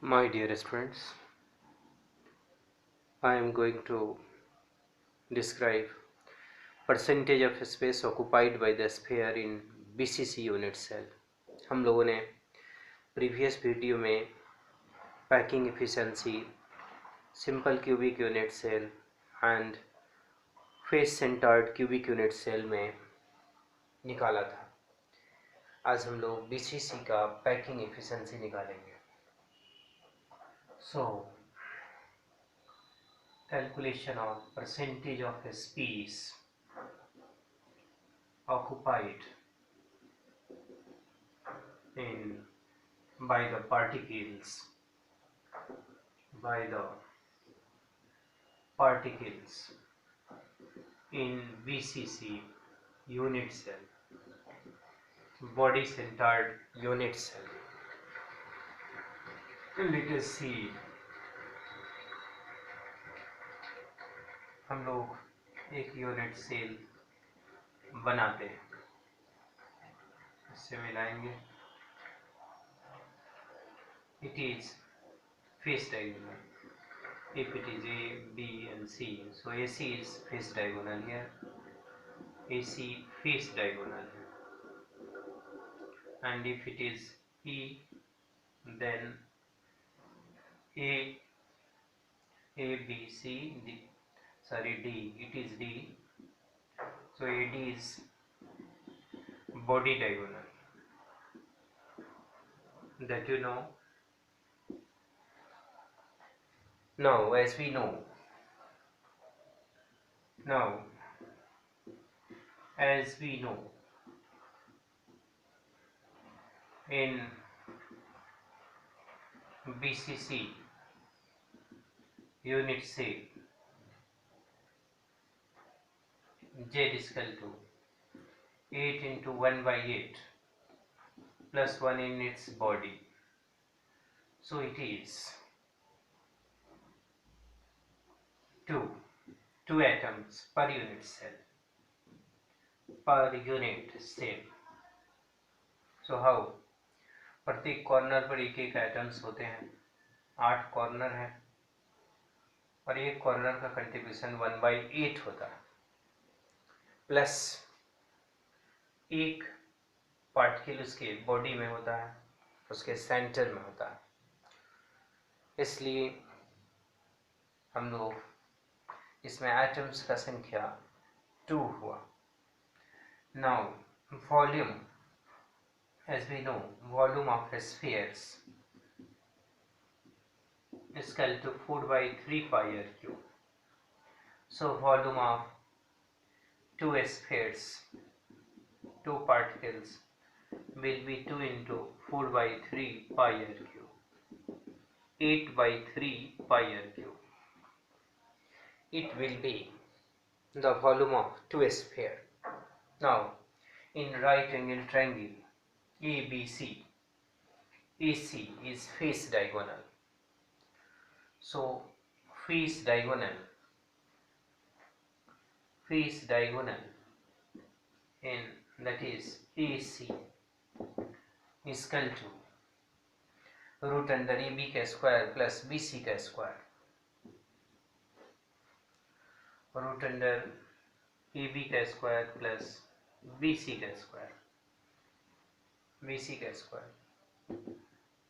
My dearest friends, I am going to describe percentage of space occupied by the sphere in BCC unit cell. हम लोगों ने previous video में packing efficiency, simple cubic unit cell and face centred cubic unit cell में निकाला था। आज हम लोग BCC का पैकिंग एफिशिएंसी निकालेंगे। So, calculation of percentage of space occupied in by the particles in BCC unit cell, body centered unit cell. Let us see, हम लोग एक यूनिट सेल बनाते हैं, इससे मिलाएंगे। It is face diagonal. If it is A, B and C, so AC is face diagonal here. AC face diagonal here. And if it is E, then A, B, C, D, it is D. So AD is body diagonal. That you know. Now, as we know, in BCC unit cell, Z is equal to 8 into 1 by 8 plus 1 in its body. So it is 2 atoms per unit cell. So how? प्रत्येक corner पर एक एक atoms होते हैं, 8 corner है और एक corner का कंट्रीब्यूशन 1/8 होता है, प्लस एक पार्टिकल उसके बॉडी में होता है, उसके सेंटर में होता है। इसलिए हम लोग इसमें एटम्स का संख्या 2 हुआ। Now volume, as we know, volume of spheres is equal to 4/3 pi r cube. So volume of 2 spheres, 2 particles, will be 2 into 4/3 pi r cube, 8/3 pi r cube. It will be the volume of 2 sphere. Now, in right angle triangle ABC, AC is face diagonal. So face diagonal in that is AC is equal to root under AB का square plus BC का square, root under AB का square plus BC का square.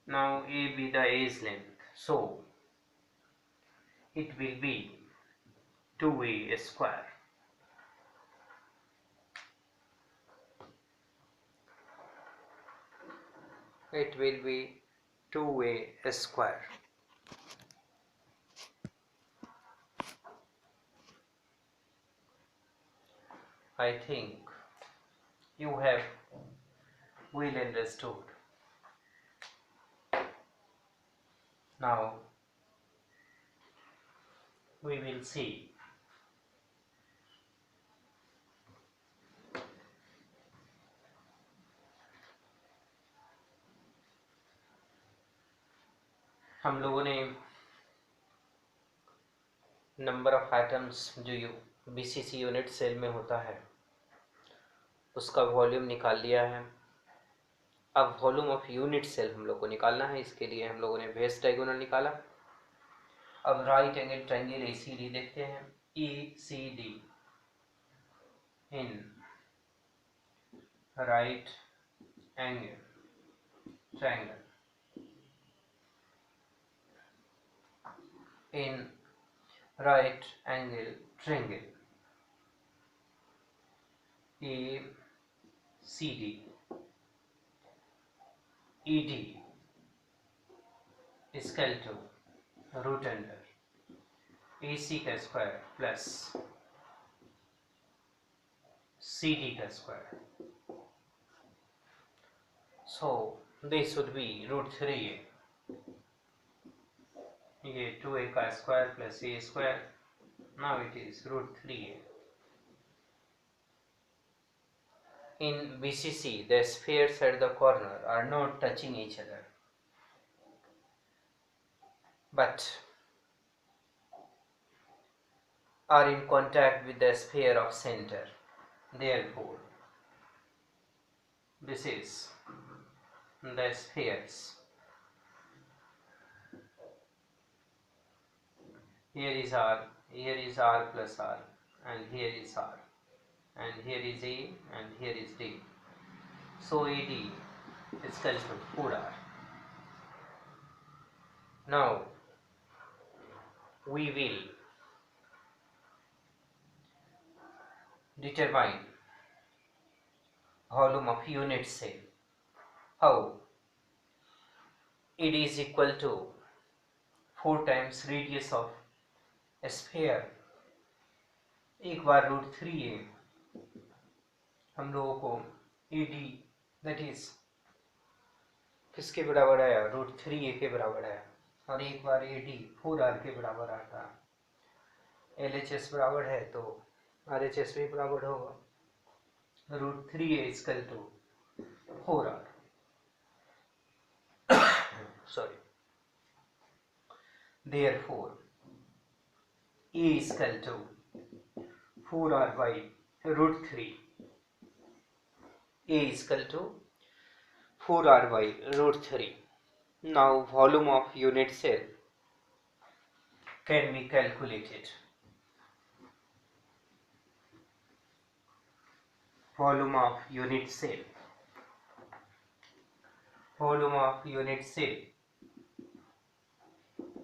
Now A be the edge length, so it will be 2A square. It will be 2A square. I think you have well understood. Now we will see हम लोगों ने number of atoms जो BCC unit cell में होता है उसका volume निकाल लिया है। अब वॉल्यूम ऑफ यूनिट सेल हम लोग को निकालना है। इसके लिए हम लोगों ने बेस डायगोनल निकाला। अब राइट एंगल ट्रायंगल ACD देखते हैं। ECD in right angle triangle in right angle triangle ACD ED is equal to root under AC का स्क्वायर प्लस CD का square, so this would be root 3a, ये 2a का square plus a square, now it is root 3a. In BCC, the spheres at the corner are not touching each other, but are in contact with the sphere of center. Therefore, this is the spheres. Here is R plus R, and here is R, and here is A, and here is D. So AD is equal to 4R. Now we will determine volume of unit cell. How? It is equal to 4 times radius of a sphere. एक बार root 3a हम लोगों को AD that is किसके बराबर आया, root 3a के बराबर आया, और एक बार AD 4R के बराबर आता। LHS बराबर है तो RHS भी बराबर होगा। Root 3a is equal to 4R, sorry, therefore A is equal to 4R by root 3. A is equal to 4R by root 3. Now volume of unit cell can be calculated. Volume of unit cell. Volume of unit cell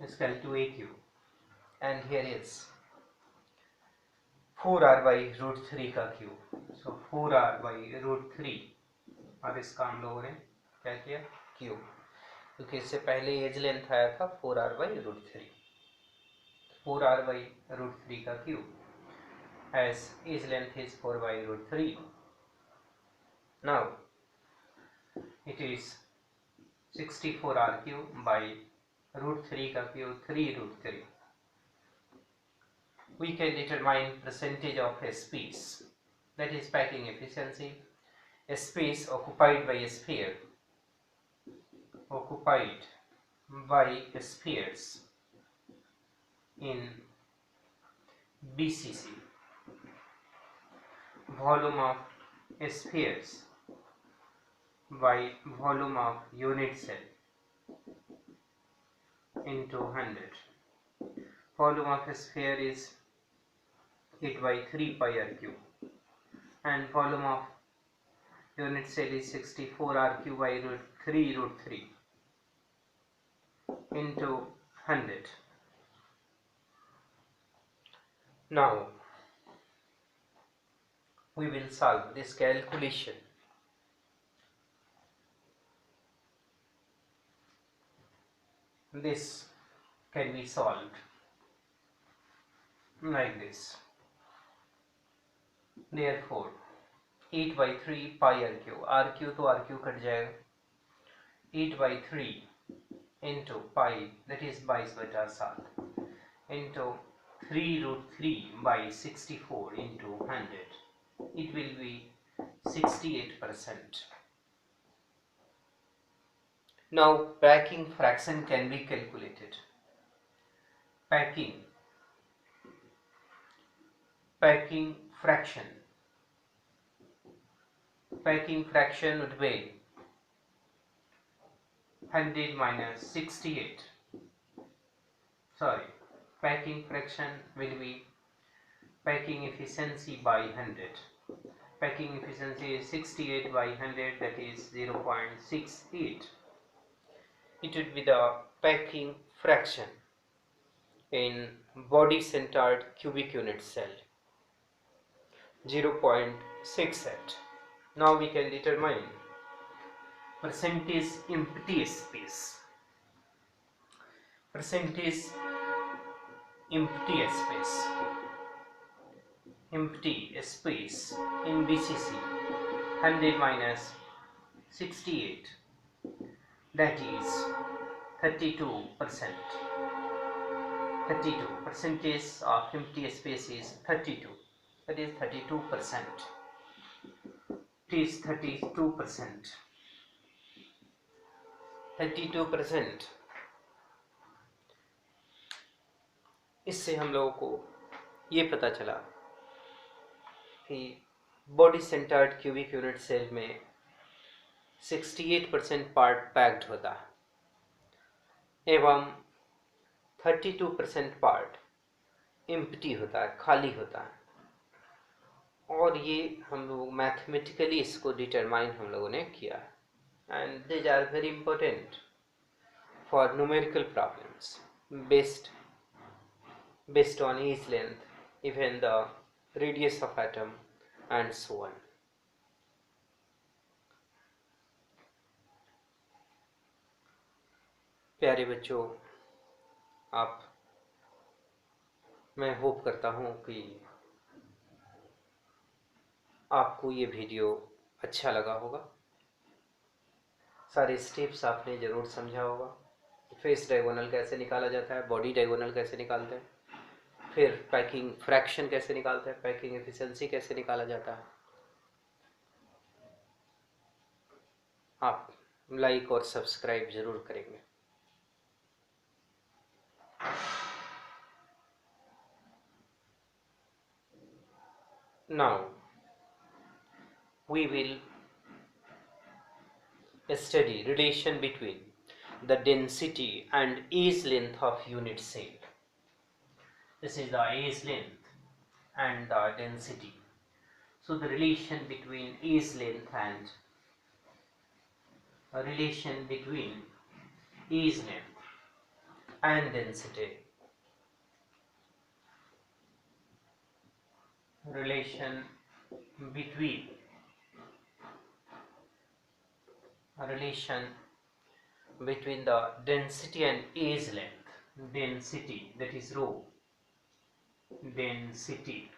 is equal to AQ, and here is 4R by root 3 का cube, so 4R by root 3, और इसका हम लोगों ने क्या किया, cube, क्योंकि इससे पहले एज लेंथ आया था 4R by root 3, 4R by root 3 का cube, as edge length is 4 by root 3. Now it is 64R cube by root 3 का cube 3 root 3. We can determine percentage of a space, that is packing efficiency, a space occupied by a sphere, occupied by spheres in BCC, volume of spheres by volume of unit cell into 100. Volume of a sphere is 8 by 3 pi r cube, and volume of unit cell is 64 r cube by root 3 into 100. Now we will solve this calculation. This can be solved like this. Therefore 8 by 3 pi r cube तो r cube cut जाएगा, 8 by 3 into pi, that is 22/7, into 3 root 3 by 64 into 100, it will be 68%. Now packing fraction can be calculated. Packing fraction would be 100 minus 68. Sorry, packing fraction will be packing efficiency by 100. Packing efficiency is 68 by 100, that is 0.68. It would be the packing fraction in body centered cubic unit cell, 0.68. Now we can determine percentage empty space. Percentage empty space. Empty space in BCC, 100 minus 68, that is 32%. 32 percentage of empty space is 32, that is 32%. It is 32%. 32%. इससे हम लोगों को ये पता चला कि body centred cubic unit cell में 68% part packed होता है एवं 32% पार्ट एम्प्टी होता है, खाली होता है। और ये हम लोग मैथमेटिकली इसको डिटरमाइन हम लोगों ने किया है। And these are very important for numerical problems based on each length, even the radius of atom and so on. प्यारे बच्चों, मैं होप करता हूँ कि आपको ये वीडियो अच्छा लगा होगा। सारे स्टेप्स आपने ज़रूर समझा होगा। फेस डायगोनल कैसे निकाला जाता है, बॉडी डायगोनल कैसे निकालते हैं, फिर पैकिंग फ्रैक्शन कैसे निकालते हैं, पैकिंग एफिशिएंसी कैसे निकाला जाता है। आप लाइक और सब्सक्राइब जरूर करेंगे। Now we will study relation between the density and edge length of unit cell. This is the edge length and the density. So the relation between edge length and density. Relation between the density and edge length. Density, that is rho. Density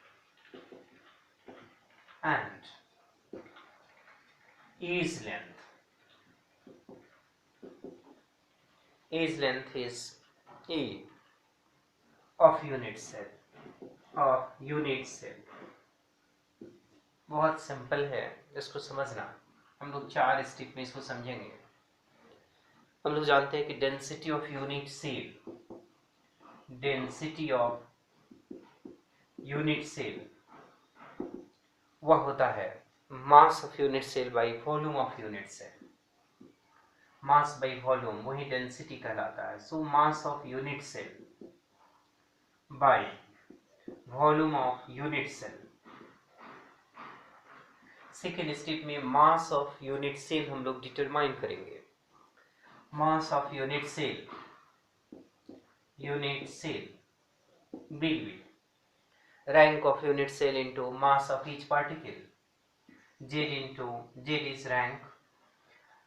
and edge length. Edge length is E of unit cell. बहुत simple है, इसको समझना। हम लोग 4 step में इसको समझेंगे। हम लोग जानते हैं कि डेंसिटी ऑफ यूनिट सेल वह होता है mass of unit cell by volume of unit cell. Mass by volume वही डेंसिटी कहलाता है। So mass of unit cell by volume of unit cell. Second step में मास ऑफ यूनिट सेल हम लोग determine करेंगे। Mass of unit cell will be rank of unit cell into mass of each particle. Z is rank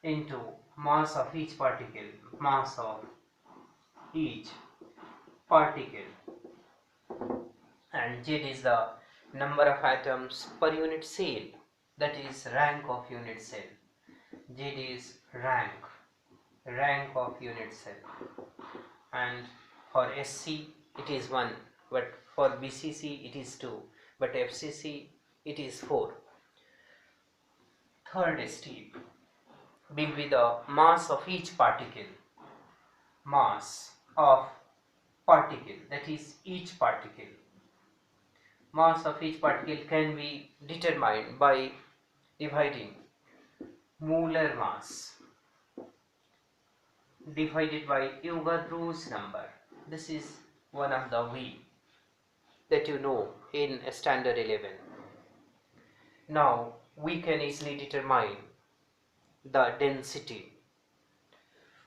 into mass of each particle. Mass of each particle. And Z is the number of atoms per unit cell. That is rank of unit cell. Z is rank of unit cell. And for SC it is 1, but for BCC it is 2, but FCC it is 4. Third step will be the mass of each particle. Mass of particle, that is each particle. Mass of each particle can be determined by dividing molar mass divided by Avogadro's number. This is one of the way that you know in standard 11. Now we can easily determine the density,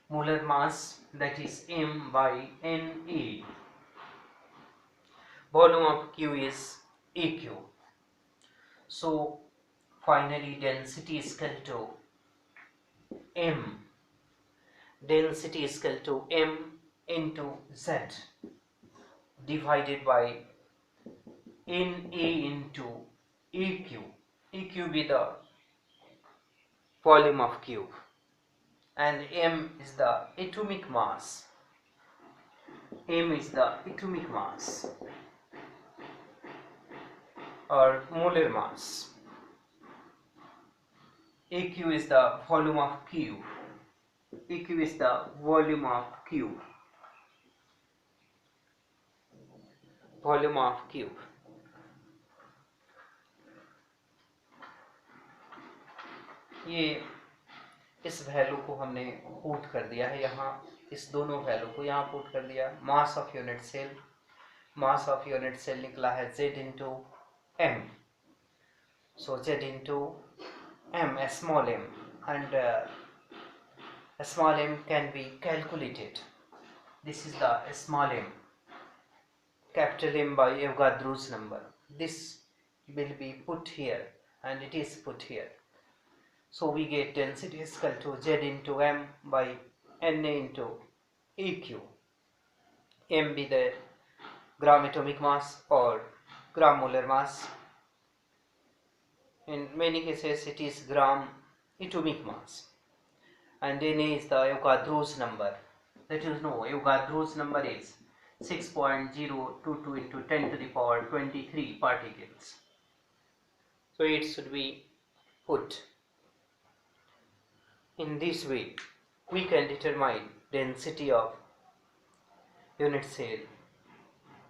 molar mass, that is m by Na. Volume of Q is Aq. So finally density is equal to m. Density is equal to m into z divided by Na into Aq. Aq be the volume of cube and m is the atomic mass. M is the atomic mass or molar mass. Aq is the volume of cube. Aq is the volume of cube. Volume of cube. ये इस value को हमने put कर दिया है यहाँ, इस दोनों वैल्यू को यहाँ पुट कर दिया. Mass of unit cell, mass of unit cell निकला है z into m. So z into m, a small m, and a small m can be calculated. This is the small m, capital M by Avogadro's number. This will be put here and it is put here. So we get density is equal to z into m by Na into Aq. M be the gram atomic mass or gram molar mass. In many cases it is gram atomic mass, and Na is the Avogadro's number. That is, no, Avogadro's number is 6.022 into 10 to the power 23 particles. So it should be put in this way. We can determine density of unit cell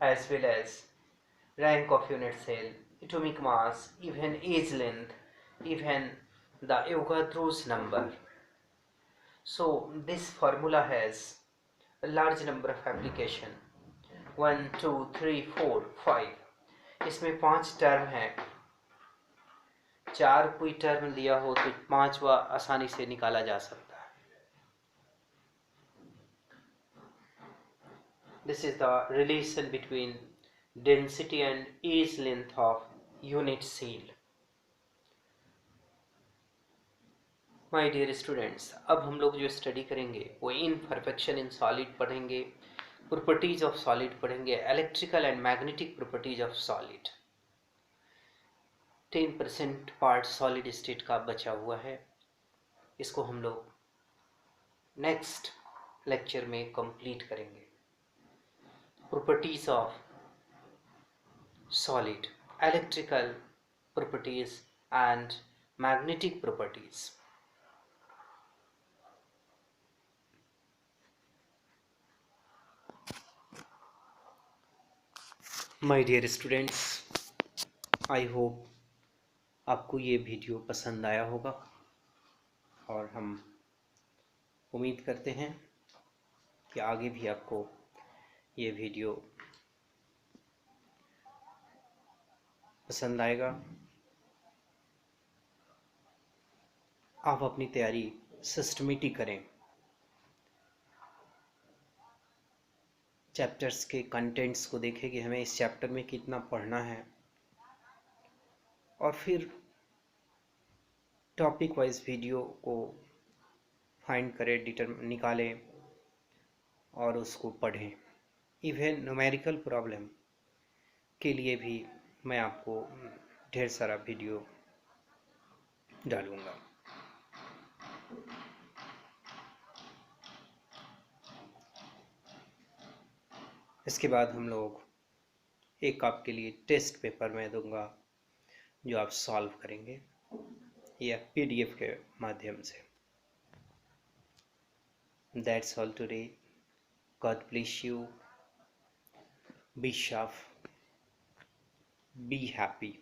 as well as rank of unit cell, atomic mass, even age length, even the Avogadro's number. So this formula has a large number of application. 1, 2, 3, 4, 5. इसमें 5 term है. 4 कोई term दिया हो तो 5वां आसानी से निकाला जा सकता है. This is the relation between density and age length of unit cell. My dear students, अब हम लोग जो स्टडी करेंगे वो इनपरफेक्शन इन सॉलिड पढ़ेंगे, प्रॉपर्टीज ऑफ सॉलिड पढ़ेंगे, electrical and magnetic properties of solid. 10% part solid state का बचा हुआ है. इसको हम लोग नेक्स्ट लेक्चर में कंप्लीट करेंगे. Properties of solid, electrical properties and magnetic properties. My dear students, I hope आपको ये वीडियो पसंद आया होगा और हम उम्मीद करते हैं कि आगे भी आपको ये वीडियो पसंद आएगा. आप अपनी तैयारी सिस्टमेटिक करें. चैप्टर्स के कंटेंट्स को देखें कि हमें इस चैप्टर में कितना पढ़ना है और फिर टॉपिक वाइज वीडियो को फाइंड करें, निकालें और उसको पढ़ें. इवन न्यूमेरिकल प्रॉब्लम के लिए भी मैं आपको ढेर सारा वीडियो डालूँगा. इसके बाद हम लोग एक आपके लिए टेस्ट पेपर मैं दूंगा जो आप सॉल्व करेंगे या PDF के माध्यम से. That's all today. God bless you. Be sharp. Be happy.